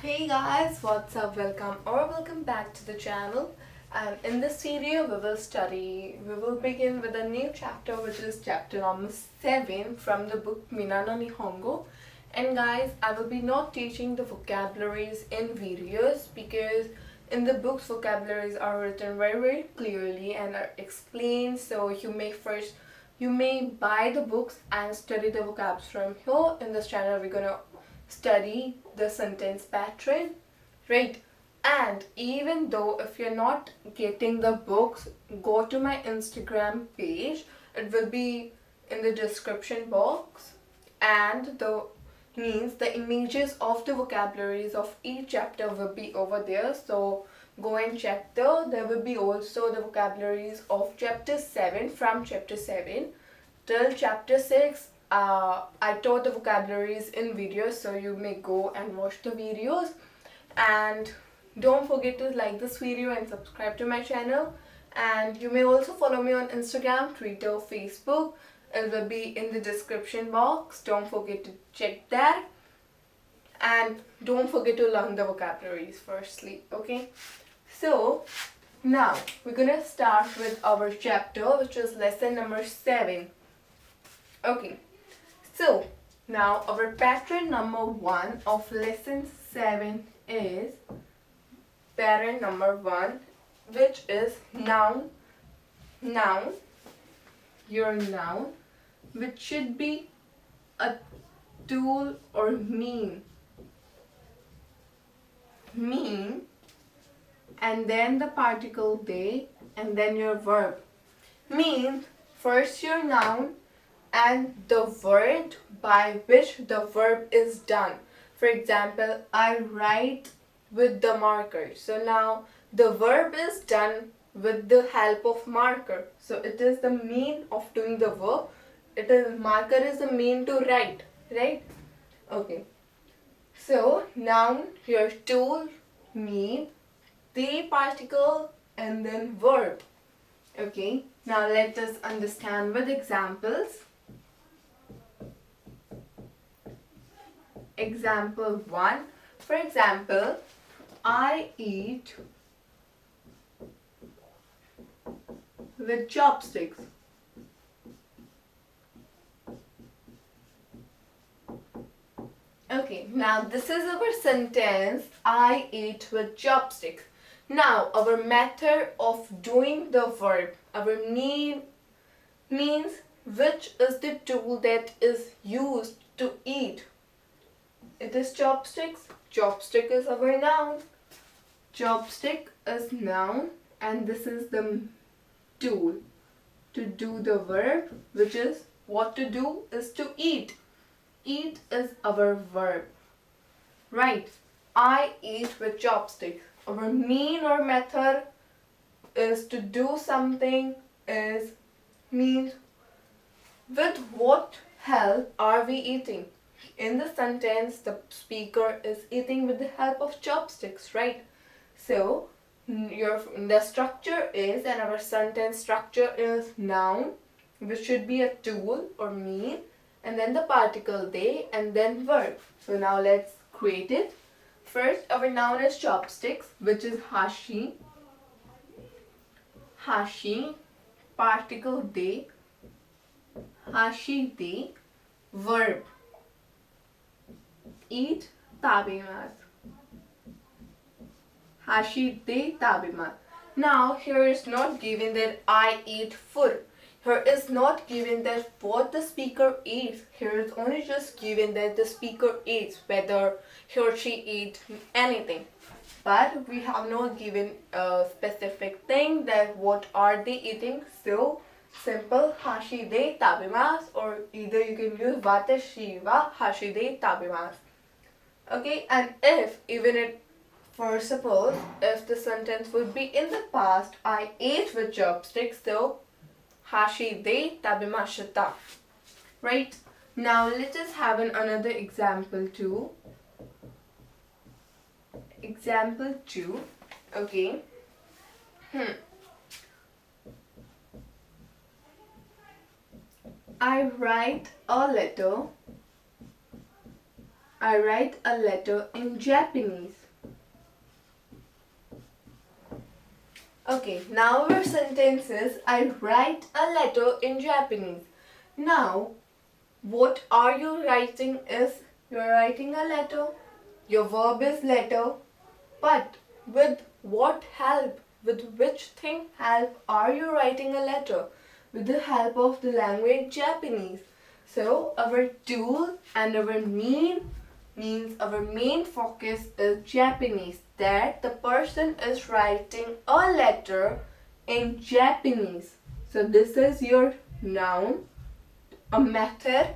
Hey guys, what's up? Welcome back to the channel. And in this video we will begin with a new chapter, which is chapter number 7 from the book Minana Nihongo. And guys, I will be not teaching the vocabularies in videos because in the books vocabularies are written very clearly and are explained, so you may buy the books and study the vocabs from here. In this channel we're gonna study the sentence pattern, right? And even though if you're not getting the books, go to my Instagram page. It will be in the description box, and the images of the vocabularies of each chapter will be over there, so go and check there will be also the vocabularies of chapter 7, from chapter 7 till chapter 6. I taught the vocabularies in videos, so you may go and watch the videos. And don't forget to like this video and subscribe to my channel. And you may also follow me on Instagram, Twitter, Facebook. It will be in the description box. Don't forget to check that. And don't forget to learn the vocabularies firstly, okay? So now we're gonna start with our chapter, which is lesson number 7. Okay. So now our pattern number 1 of lesson 7 is pattern number 1, which is noun, your noun, which should be a tool or mean, and then the particle they, and then your verb. Mean, first your noun and the word by which the verb is done. For example, I write with the marker. So now the verb is done with the help of marker. So it is the mean of doing the verb. Marker is the mean to write, right? Okay. So noun, your tool, mean, the particle, and then verb. Okay. Now let us understand with examples. Example 1. For example, I eat with chopsticks. Okay, now this is our sentence, I eat with chopsticks. Now our method of doing the verb, our means which is the tool that is used to eat. It is chopsticks. Chopstick is our noun. Chopstick is noun, and this is the tool to do the verb, which is what to do is to eat. Eat is our verb, right? I eat with chopsticks. Our mean or method is to do something, is means with what help are we eating? In the sentence, the speaker is eating with the help of chopsticks, right? So the structure is, and our sentence structure is noun, which should be a tool or mean, and then the particle they, and then verb. So now let's create it. First, our noun is chopsticks, which is hashi. Particle they, hashi they, verb eat, tabimasu. Hashite tabimasu. Now here is not given that I eat food. Here is not given that what the speaker eats. Here is only just given that the speaker eats, whether he or she eats anything. But we have not given a specific thing that what are they eating. So simple hashide tabimasu, or either you can use watashi wa hashide tabimasu. Okay, and for suppose, if the sentence would be in the past, I ate with chopsticks, so hashide tabimashita. Right? Now let us have another example too. Example 2. Okay. I write a letter I write a letter in Japanese. Okay, now our sentence is I write a letter in Japanese. Now, what are you writing is you're writing a letter. Your verb is letter. But with what help? With which thing help are you writing a letter? With the help of the language Japanese. So our tool and our main focus is Japanese. That the person is writing a letter in Japanese. So this is your noun, a method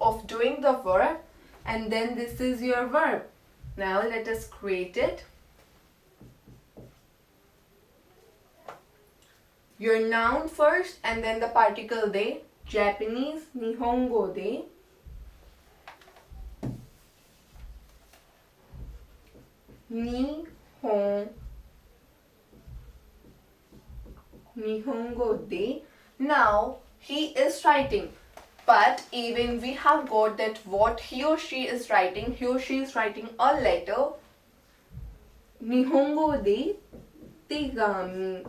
of doing the verb, and then this is your verb. Now let us create it. Your noun first and then the particle de. Japanese, Nihongo de. Nihongo de. Now he is writing. But even we have got that what he or she is writing. He or she is writing a letter. Nihongo de tegami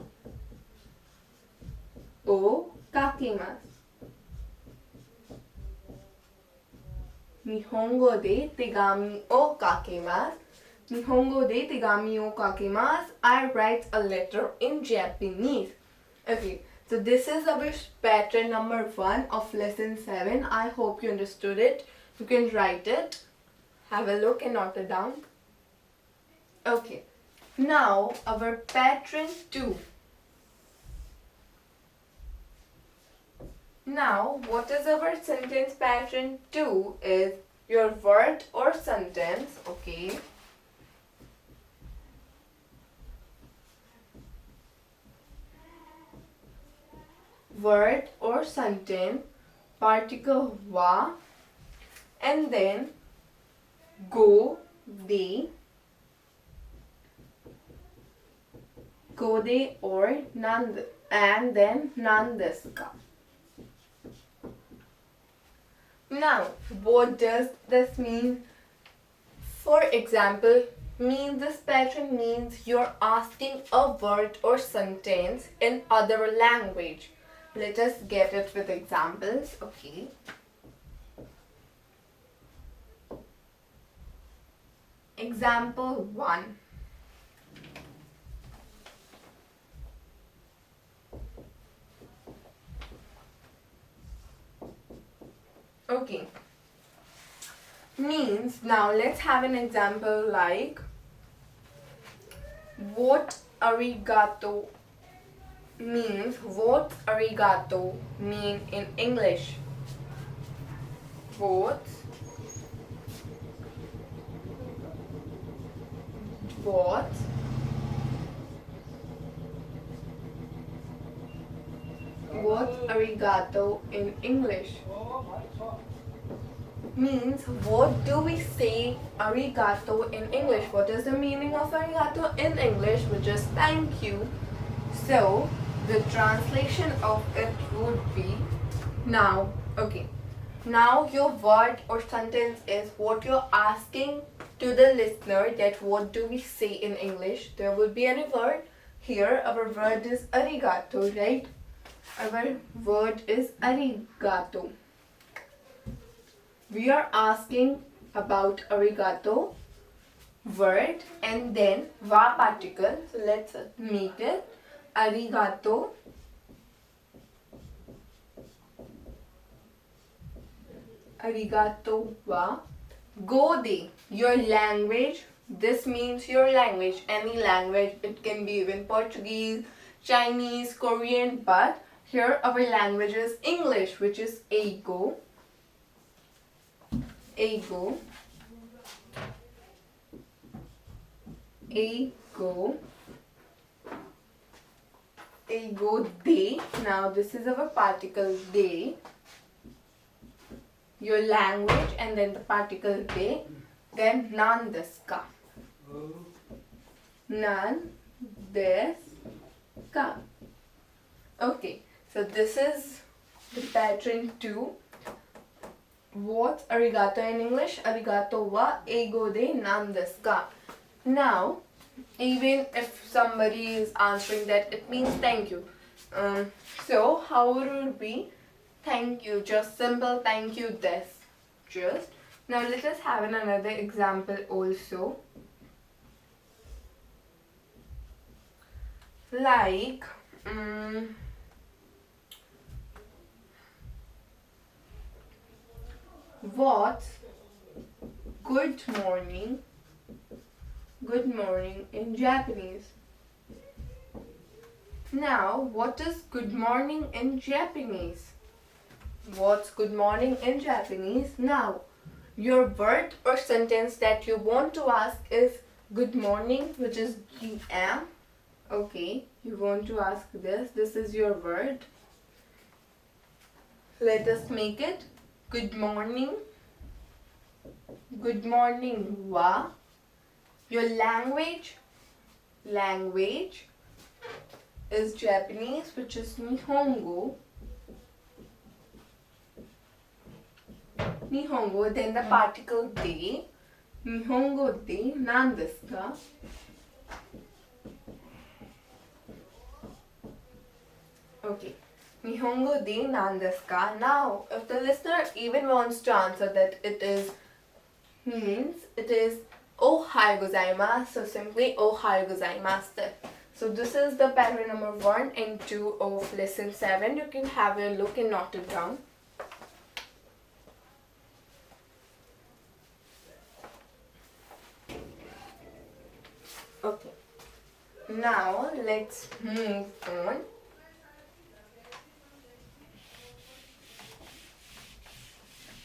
o kakemasu. Nihongo de tegami o kakemasu. Nihongo de tegami o kakemasu. I write a letter in Japanese. Okay, so this is our pattern number 1 of lesson 7. I hope you understood it. You can write it. Have a look and note it down. Okay, now our pattern 2. Now, what is our sentence pattern 2 is your word or sentence, okay. Word or sentence, particle wa, and then go de or nan, and then nan desu ka. Now, what does this mean? For example, this pattern means you're asking a word or sentence in other language. Let us get it with examples, okay. Example 1. Okay. Means, now let's have an example like what arigato means. What arigato mean in English? What arigato in English? Means what do we say arigato in English? What is the meaning of arigato in English? Which is thank you. So the translation of it would be now, okay. Now your word or sentence is what you're asking to the listener, that what do we say in English? There will be any word. Here our word is arigato, right? Our word is arigato. We are asking about arigato word and then wa particle. So let's make it arigato wa go de, your language. This means your language, any language. It can be even Portuguese, Chinese, Korean, but here our language is English, which is eigo de. Now this is our particle de, your language, and then the particle de. Then nan desu ka. Nan desu ka. Okay, so this is the pattern 2. What's arigato in English? Arigato wa eigo de nan desu ka? Now, even if somebody is answering that it means thank you. So how would it be? Thank you, just simple thank you this. Just. Now let us have another example also. Like, what's good morning in Japanese? Now, what is good morning in Japanese? What's good morning in Japanese? Now, your word or sentence that you want to ask is good morning, which is GM. Okay, you want to ask this. This is your word. Let us make it good morning. Good morning wa. Your language is Japanese, which is Nihongo. Then the particle de. Nihongo de nan desu ka? Okay. Nihongo de nan desu ka? Now, if the listener even wants to answer that it is ohayou gozaimasu, so simply ohayou gozaimasu. So this is the paragraph number 1 and 2 of lesson 7. You can have a look and note it down. Okay. Now let's move on.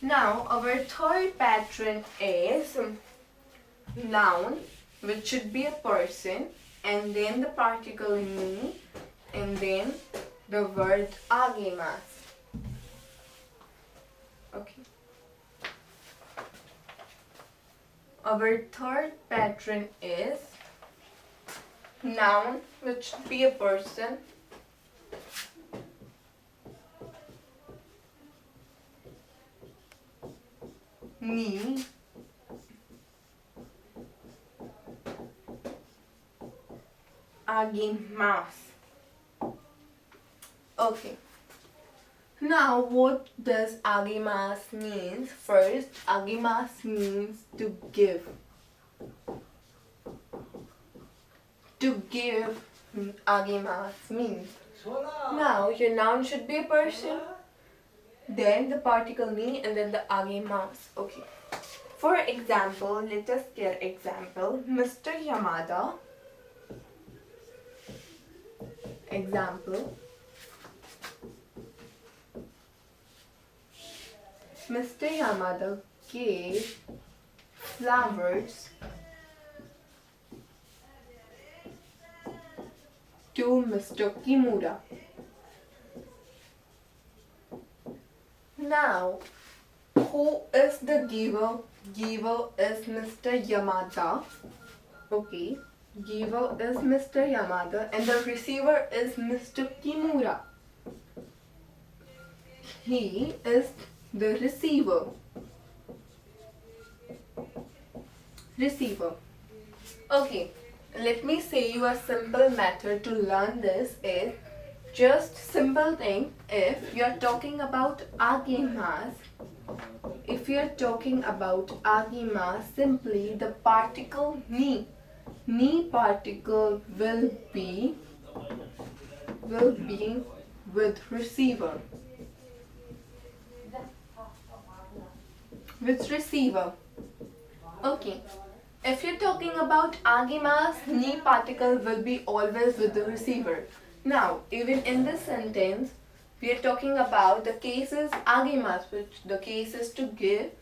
Now our third pattern is noun, which should be a person, and then the particle ni, and then the word agemasu. Okay. Our third pattern is noun, which should be a person, ni, agemasu. Okay. Now, what does agemasu means? First, agemasu means to give. To give, agemasu means. Now, your noun should be a person, then the particle ni, and then the agemasu. Okay. For example, let us get example. Mr. Yamada. Example. Mr. Yamada gave flowers to Mr. Kimura. Now, who is the giver? Giver is Mr. Yamada. Okay. Giver is Mr. Yamada and the receiver is Mr. Kimura. He is the receiver. Okay, let me say you a simple method to learn this is just simple thing. If you are talking about agemasu, simply the particle ni particle will be with receiver. Okay. If you're talking about agemasu, ni particle will be always with the receiver. Now, even in this sentence, we are talking about the case is agemasu, which the case is to give.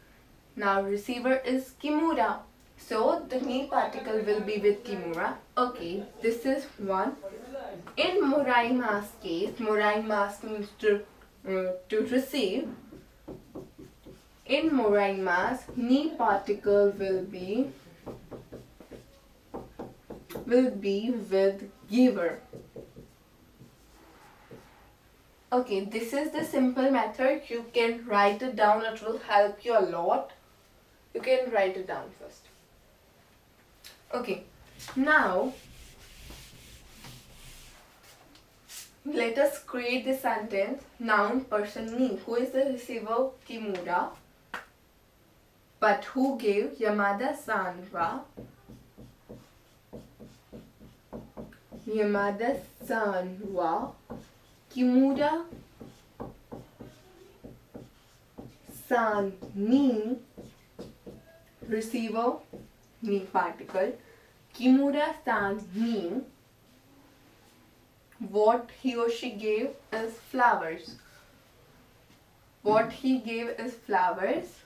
Now, receiver is Kimura. So, the ni particle will be with Kimura. Okay, this is one. In moraimasu case, moraimasu means to receive. In moraimasu, ni particle will be with giver. Okay, this is the simple method. You can write it down, it will help you a lot. You can write it down first. Okay, now let us create the sentence. Noun, person, me. Who is the receiver? Kimura. But who gave? Yamada-san wa. Yamada-san wa Kimura-san ni. Receiver, ni particle. Kimura-san ni. What he or she gave is flowers. What he gave is flowers.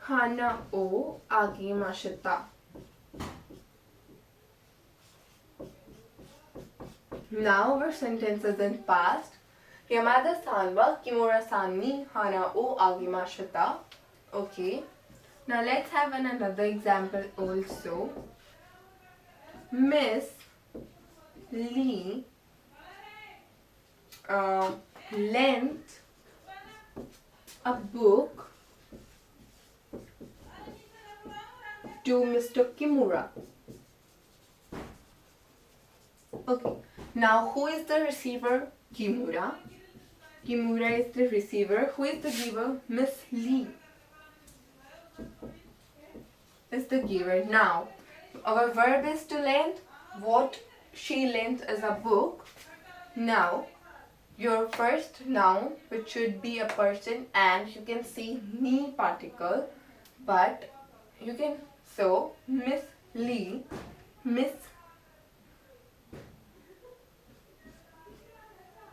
Hana o agimashita. Now our sentence is in past. Yamada-san wa Kimura-san ni hana o agimashita. Okay. Now let's have another example also. Miss Lee lent a book to Mr. Kimura. Okay, now who is the receiver? Kimura. Kimura is the receiver. Who is the giver? Miss Lee is the giver. Now, our verb is to lend. What she lent is a book. Now, your first noun, which should be a person, and you can see me particle, but you can, so Miss Lee, Miss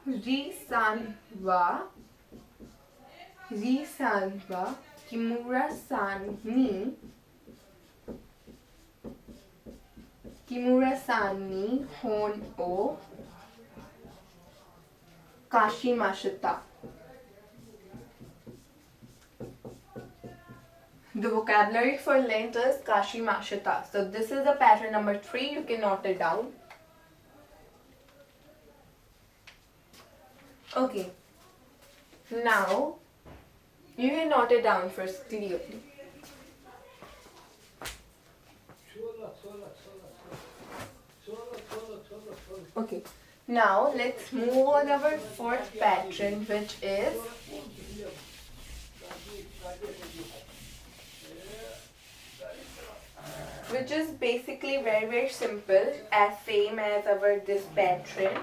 Ri-san wa Kimura-san ni hon o kashimashita. The vocabulary for lent is kashimashita. So this is the pattern number 3. You can note it down. Okay. Now you can note it down first clearly. Okay. Now let's move on our fourth pattern, which is basically very simple, as same as our this pattern.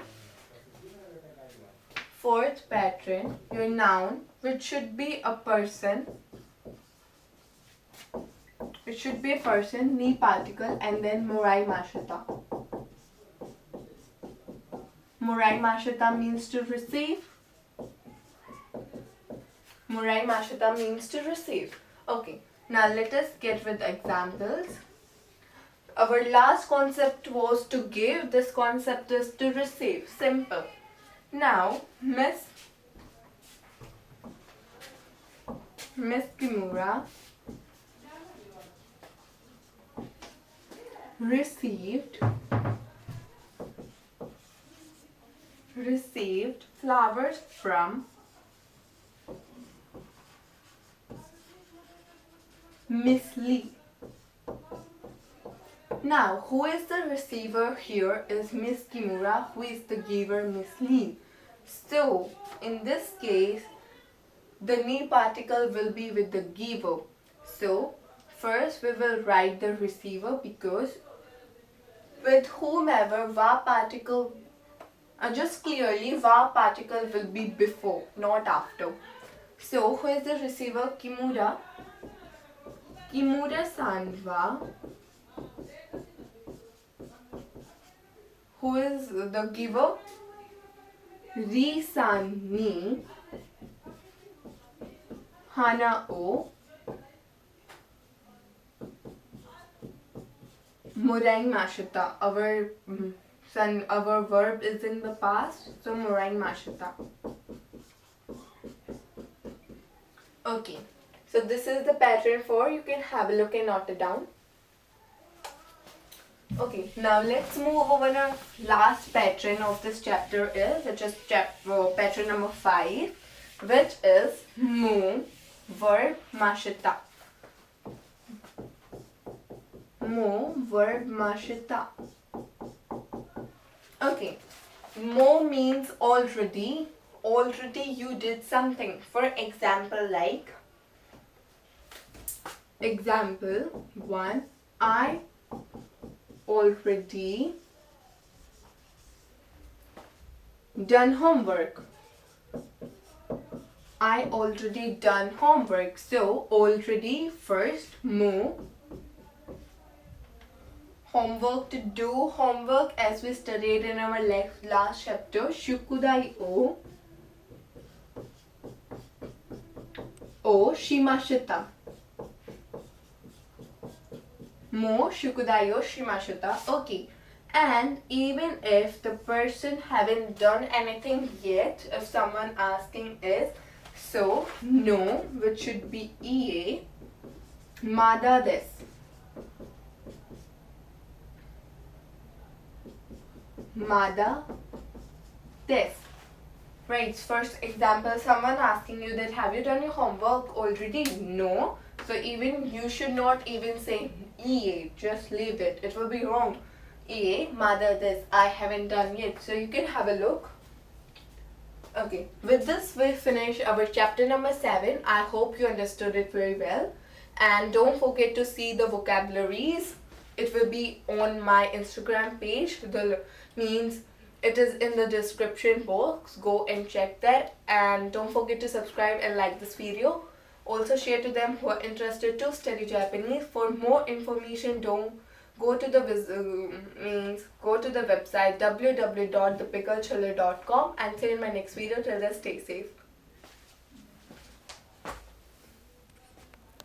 Fourth pattern, your noun, which should be a person. It should be a person, ni particle, and then morai mashita. Morai mashita means to receive. Morai mashita means to receive. Okay, now let us get with examples. Our last concept was to give. This concept is to receive. Simple. Now, Miss Kimura received flowers from Miss Lee. Now, who is the receiver here is Miss Kimura, who is the giver Miss Lee. So, in this case, the ni particle will be with the giver. So, first we will write the receiver, because with whomever va particle, just clearly va particle will be before, not after. So, who is the receiver? Kimura. Kimura-san wa. Who is the giver? Ri-san ni hana o morai mashita. Our verb is in the past, so morai mashita. Okay, so this is the pattern 4. You can have a look and note it down. Okay, now let's move over to last pattern of this chapter which is pattern number 5, which is mu verb mashita. Mu verb mashita. Okay, mo means already. Already you did something. For example, like example 1, I already done homework. I already done homework. So already first mu. Homework, to do homework, as we studied in our last chapter, shukudai o shimashita. Mo shukudai o shimashita. Okay. And even if the person haven't done anything yet, if someone asking is, so no, which should be ea, mada desu. Mada desu. Right, first example, someone asking you that have you done your homework already? No. So even you should not even say ea, just leave it. It will be wrong. Ea, mada desu, I haven't done yet. So you can have a look. Okay, with this we finish our chapter number 7. I hope you understood it very well. And don't forget to see the vocabularies. It will be on my Instagram page. Means it is in the description box. Go and check that. And don't forget to subscribe and like this video. Also share to them who are interested to study Japanese. For more information, go to the website www.deepikachhillar.com and see you in my next video. Till then, stay safe.